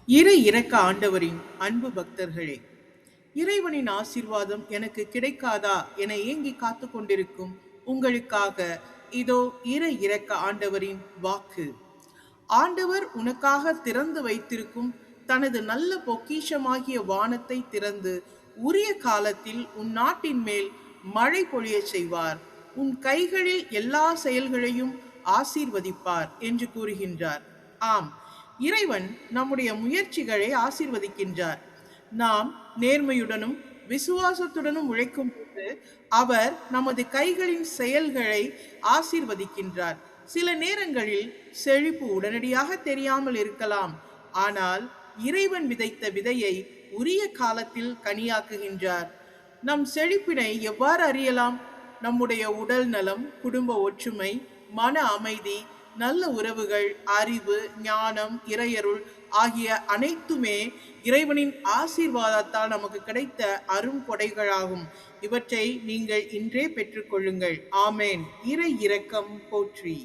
இறை இரக்க ஆண்டவரின் அன்பு பக்தர்களே, இறைவனின் ஆசீர்வாதம் எனக்கு கிடைக்காதா என ஏங்கி காத்து கொண்டிருக்கும் உங்களுக்காக இதோ இறை இரக்க ஆண்டவரின் வாக்கு. ஆண்டவர் உனக்காக திறந்து வைத்திருக்கும் தனது நல்ல பொக்கிஷமாகிய வானத்தை திறந்து உரிய காலத்தில் உன் நாட்டின் மேல் மழை பொழிய செய்வார். உன் கைகளில் எல்லா செயல்களையும் ஆசீர்வதிப்பார் என்று கூறுகின்றார். ஆம், இறைவன் நம்முடைய முயற்சிகளை ஆசீர்வதிக்கின்றார். நாம் நேர்மையுடனும் விசுவாசத்துடனும் உழைக்கும் போது அவர் நமது கைகளின் செயல்களை ஆசீர்வதிக்கின்றார். சில நேரங்களில் செழிப்பு உடனடியாக தெரியாமல் இருக்கலாம், ஆனால் இறைவன் விதைத்த விதையை உரிய காலத்தில் கனியாக்குகின்றார். நம் செழிப்பினை எவ்வாறு அறியலாம்? நம்முடைய உடல் நலம், குடும்ப ஒற்றுமை, மன அமைதி, நல்ல உறவுகள், அறிவு, ஞானம், இறையருள் ஆகிய அனைத்துமே இறைவனின் ஆசீர்வாதத்தால் நமக்கு கிடைத்த அரும் கொடைகளாகும். இவற்றை நீங்கள் இன்றே பெற்றுக்கொள்ளுங்கள். ஆமேன். இறை இரக்கம் போற்றி.